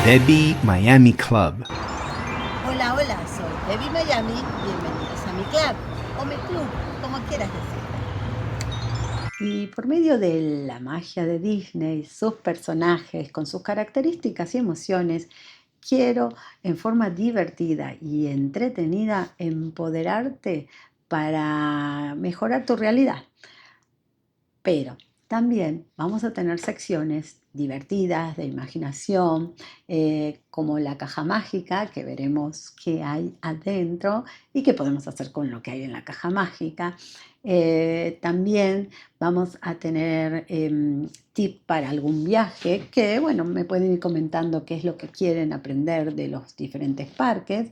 Debbie Miami Club. Hola, hola, soy Debbie Miami. Bienvenidos a mi club o mi club, como quieras decir. Y por medio de la magia de Disney, sus personajes, con sus características y emociones, quiero en forma divertida y entretenida empoderarte para mejorar tu realidad. Pero también vamos a tener secciones divertidas de imaginación, como la caja mágica, que veremos qué hay adentro y qué podemos hacer con lo que hay en la caja mágica. También vamos a tener tip para algún viaje, que bueno, me pueden ir comentando qué es lo que quieren aprender de los diferentes parques,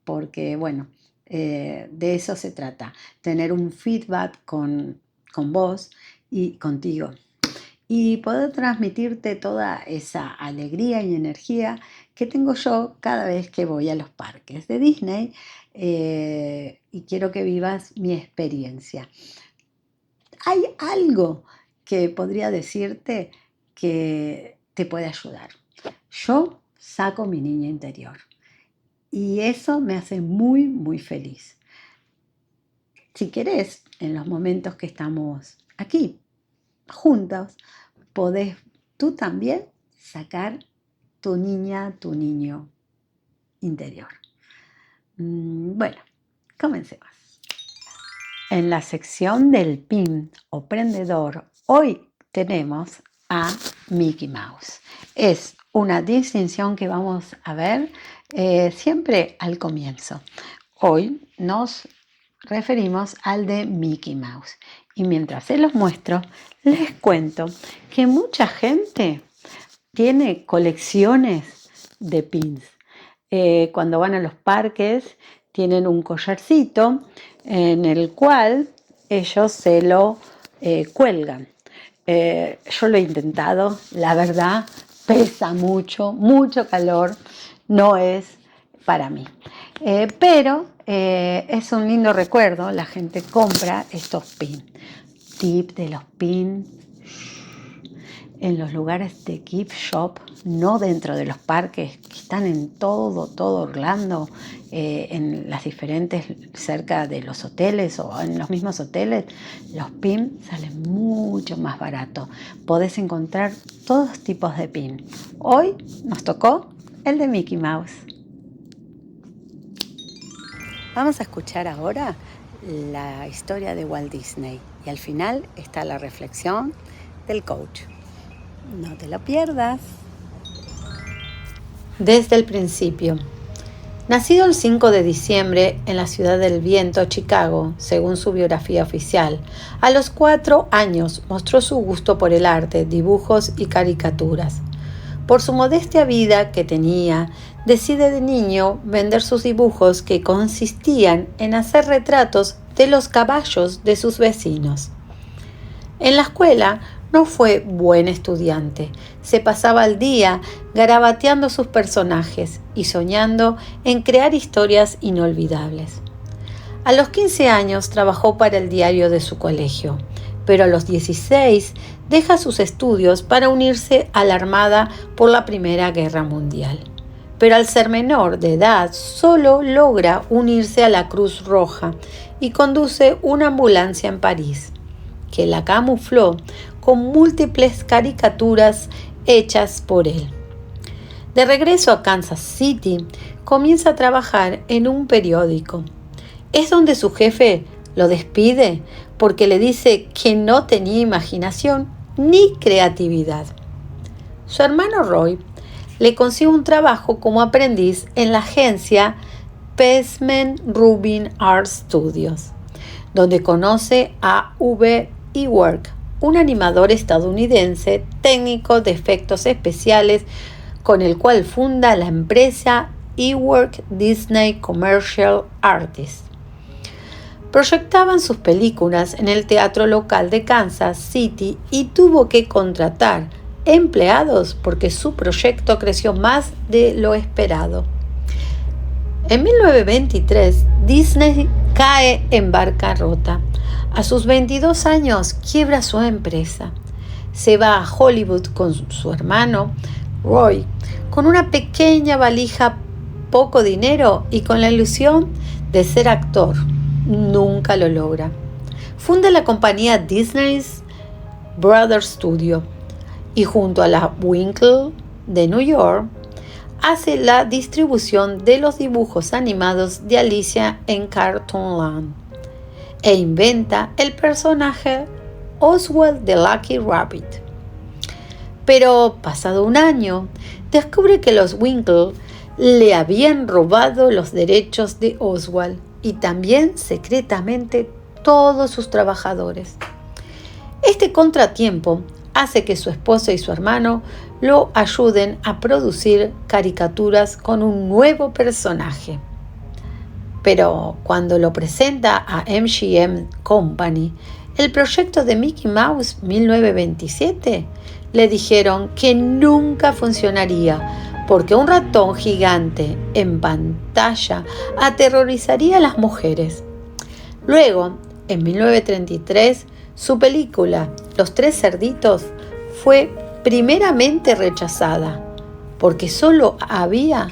porque bueno, de eso se trata, tener un feedback con vos y contigo y poder transmitirte toda esa alegría y energía que tengo yo cada vez que voy a los parques de Disney, y quiero que vivas mi experiencia. Hay algo que podría decirte que te puede ayudar. Yo saco mi niña interior y eso me hace muy, muy feliz. Si querés, en los momentos que estamos aquí juntos, podés tú también sacar tu niña, tu niño interior. Bueno, comencemos. En la sección del pin o prendedor, hoy tenemos a Mickey Mouse. Es una distinción que vamos a ver siempre al comienzo. Hoy nos referimos al de Mickey Mouse. Y mientras se los muestro, les cuento que mucha gente tiene colecciones de pins. Cuando van a los parques, tienen un collarcito en el cual ellos se lo cuelgan. Yo lo he intentado, la verdad, pesa mucho, mucho calor, no es para mí. Pero es un lindo recuerdo, la gente compra estos pins. Tip de los pins en los lugares de gift shop, no dentro de los parques, que están en todo Orlando, en las diferentes, cerca de los hoteles o en los mismos hoteles, los pins salen mucho más baratos. Podés encontrar todos tipos de pin. Hoy nos tocó el de Mickey Mouse. Vamos a escuchar ahora la historia de Walt Disney y al final está la reflexión del coach. No te lo pierdas. Desde el principio. Nacido el 5 de diciembre en la ciudad del viento, Chicago, según su biografía oficial, a los 4 años mostró su gusto por el arte, dibujos y caricaturas. Por su modestia vida que tenía, decide de niño vender sus dibujos que consistían en hacer retratos de los caballos de sus vecinos. En la escuela no fue buen estudiante, se pasaba el día garabateando sus personajes y soñando en crear historias inolvidables. A los 15 años trabajó para el diario de su colegio, pero a los 16 deja sus estudios para unirse a la Armada por la Primera Guerra Mundial. Pero al ser menor de edad, solo logra unirse a la Cruz Roja y conduce una ambulancia en París, que la camufló con múltiples caricaturas hechas por él. De regreso a Kansas City, comienza a trabajar en un periódico. Es donde su jefe lo despide porque le dice que no tenía imaginación ni creatividad. Su hermano Roy le consigue un trabajo como aprendiz en la agencia Pesman Rubin Art Studios, donde conoce a V. Ewert, un animador estadounidense técnico de efectos especiales con el cual funda la empresa Ewert Disney Commercial Artists. Proyectaban sus películas en el teatro local de Kansas City y tuvo que contratar empleados porque su proyecto creció más de lo esperado. En 1923, Disney cae en bancarrota. A sus 22 años quiebra su empresa. Se va a Hollywood con su hermano Roy, con una pequeña valija, poco dinero y con la ilusión de ser actor. Nunca lo logra. Funda la compañía Disney's Brothers Studio y junto a la Winkle de New York hace la distribución de los dibujos animados de Alicia en Cartoonland e inventa el personaje Oswald the Lucky Rabbit. Pero pasado un año, descubre que los Winkle le habían robado los derechos de Oswald y también secretamente todos sus trabajadores. Este contratiempo hace que su esposa y su hermano lo ayuden a producir caricaturas con un nuevo personaje. Pero cuando lo presenta a MGM Company, el proyecto de Mickey Mouse 1927, le dijeron que nunca funcionaría porque un ratón gigante en pantalla aterrorizaría a las mujeres. Luego, en 1933, su película Los Tres Cerditos fue primeramente rechazada porque solo había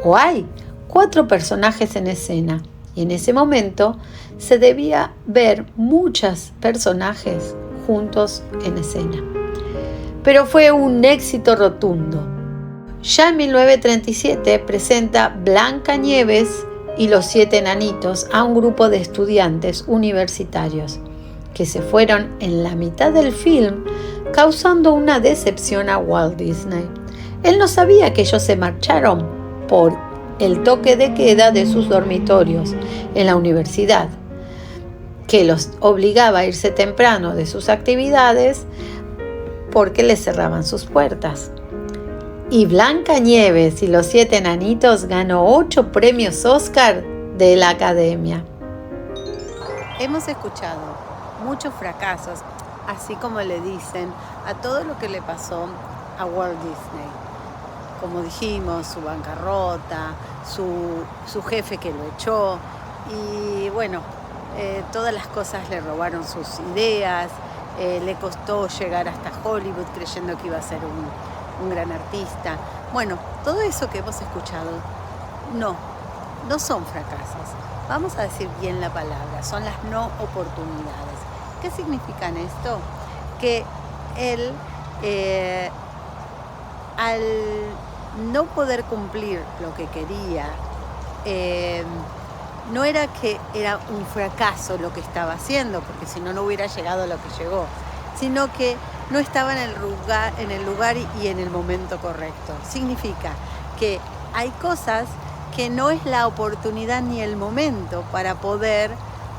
o hay 4 personajes en escena y en ese momento se debía ver muchos personajes juntos en escena. Pero fue un éxito rotundo. Ya en 1937 presenta Blancanieves y los 7 enanitos a un grupo de estudiantes universitarios que se fueron en la mitad del film, causando una decepción a Walt Disney. Él no sabía que ellos se marcharon por el toque de queda de sus dormitorios en la universidad, que los obligaba a irse temprano de sus actividades porque les cerraban sus puertas. Y Blancanieves y los 7 enanitos ganó 8 premios Oscar de la Academia. Hemos escuchado muchos fracasos, así como le dicen a todo lo que le pasó a Walt Disney. Como dijimos, su bancarrota, su jefe que lo echó y bueno, todas las cosas le robaron sus ideas, le costó llegar hasta Hollywood creyendo que iba a ser un gran artista. Bueno, todo eso que hemos escuchado no son fracasos. Vamos a decir bien la palabra, son las no oportunidades. ¿Qué significan esto? Que él, al no poder cumplir lo que quería, no era que era un fracaso lo que estaba haciendo, porque si no, no hubiera llegado a lo que llegó, sino que no estaba en el lugar y en el momento correcto. Significa que hay cosas que no es la oportunidad ni el momento para poder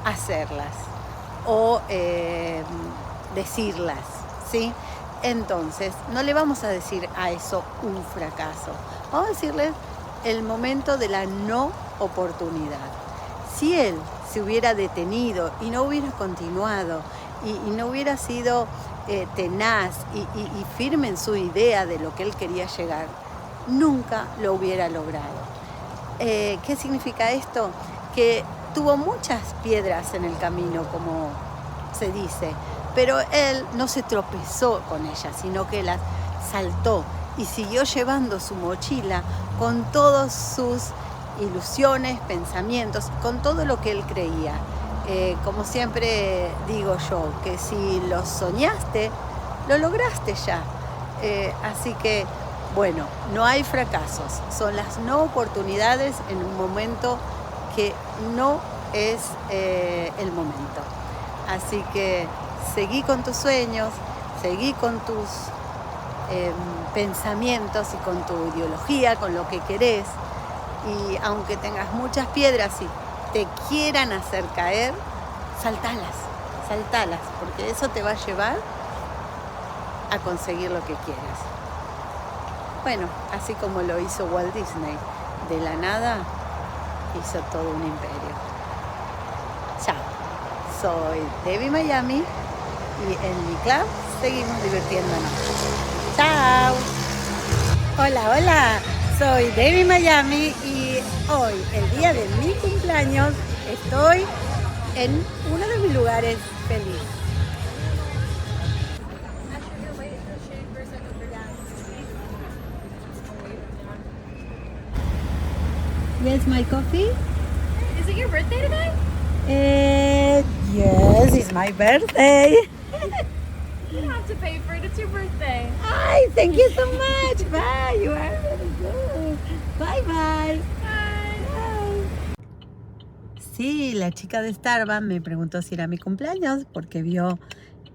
hacerlas o decirlas, ¿sí? Entonces, no le vamos a decir a eso un fracaso. Vamos a decirle el momento de la no oportunidad. Si él se hubiera detenido y no hubiera continuado y no hubiera sido tenaz y firme en su idea de lo que él quería llegar, nunca lo hubiera logrado. ¿Qué significa esto? Que tuvo muchas piedras en el camino, como se dice, pero él no se tropezó con ellas, sino que las saltó y siguió llevando su mochila con todas sus ilusiones, pensamientos, con todo lo que él creía. Como siempre digo yo, que si lo soñaste, lo lograste ya. Así que, bueno, no hay fracasos, son las no oportunidades en un momento que no es el momento. Así que seguí con tus sueños, seguí con tus pensamientos y con tu ideología, con lo que querés. Y aunque tengas muchas piedras y te quieran hacer caer, saltalas, porque eso te va a llevar a conseguir lo que quieras. Bueno, así como lo hizo Walt Disney, de la nada hizo todo un imperio. Chao, soy Debbie Miami y en mi club seguimos divirtiéndonos. Chao. Hola, soy Debbie Miami y hoy, el día de mi cumpleaños, estoy en uno de mis lugares felices. guess my coffee? Is it your birthday today? Yes, it's my birthday. You don't have to pay for it. It's your birthday. Ay, thank you so much. Bye, you are very good. Bye, bye. Bye. Sí, la chica de Starbucks me preguntó si era mi cumpleaños porque vio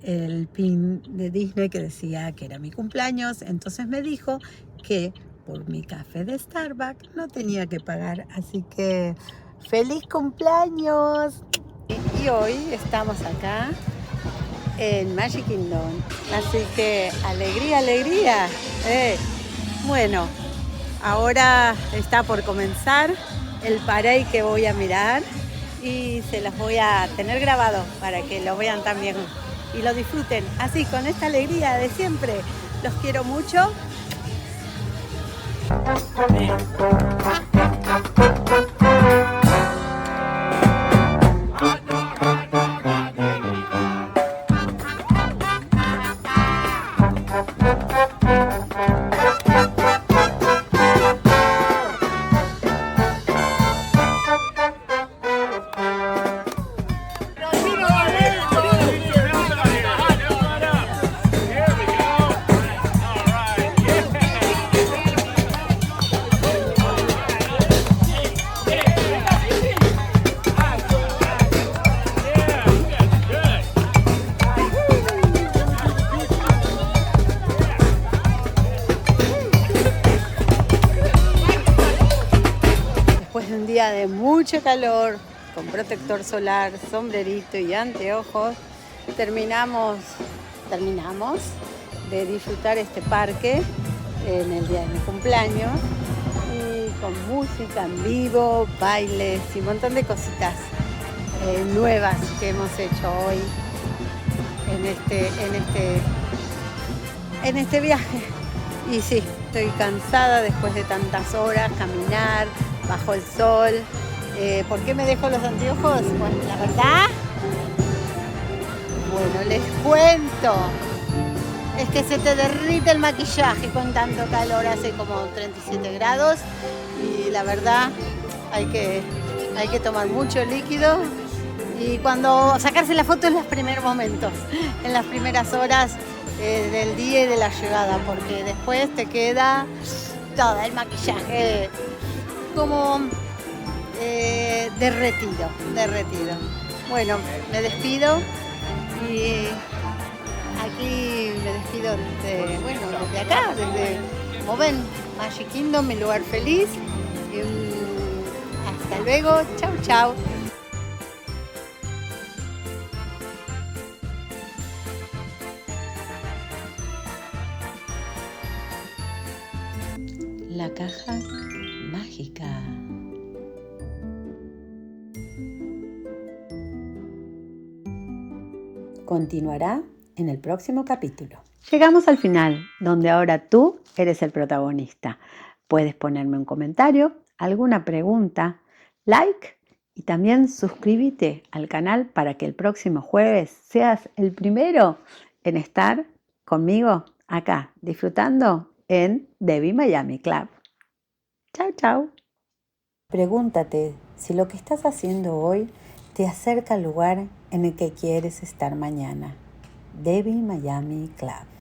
el pin de Disney que decía que era mi cumpleaños. Entonces me dijo que por mi café de Starbucks no tenía que pagar. Así que ¡feliz cumpleaños! Y hoy estamos acá en Magic Kingdom. Así que alegría, alegría. Bueno, ahora está por comenzar el parade que voy a mirar y se los voy a tener grabado para que lo vean también y lo disfruten así, con esta alegría de siempre. Los quiero mucho. Después de un día de mucho calor, con protector solar, sombrerito y anteojos, terminamos de disfrutar este parque en el día de mi cumpleaños y con música en vivo, bailes y un montón de cositas nuevas que hemos hecho hoy en este viaje. Y sí, estoy cansada después de tantas horas, caminar bajo el sol. ¿Por qué me dejo los anteojos? Bueno, la verdad, les cuento. Es que se te derrite el maquillaje con tanto calor, hace como 37 grados y la verdad hay que tomar mucho líquido y cuando sacarse la foto en los primeros momentos, en las primeras horas del día y de la llegada, porque después te queda todo el maquillaje como derretido. Bueno, me despido y aquí me despido desde acá, desde, como ven, Magic Kingdom, mi lugar feliz. Y hasta luego, chau, chau. La caja mágica. Continuará en el próximo capítulo. Llegamos al final, donde ahora tú eres el protagonista. Puedes ponerme un comentario, alguna pregunta, like y también suscríbete al canal para que el próximo jueves seas el primero en estar conmigo acá, disfrutando en Debbie Miami Club. Chao, chao. Pregúntate si lo que estás haciendo hoy te acerca al lugar en el que quieres estar mañana. Debbie Miami Club.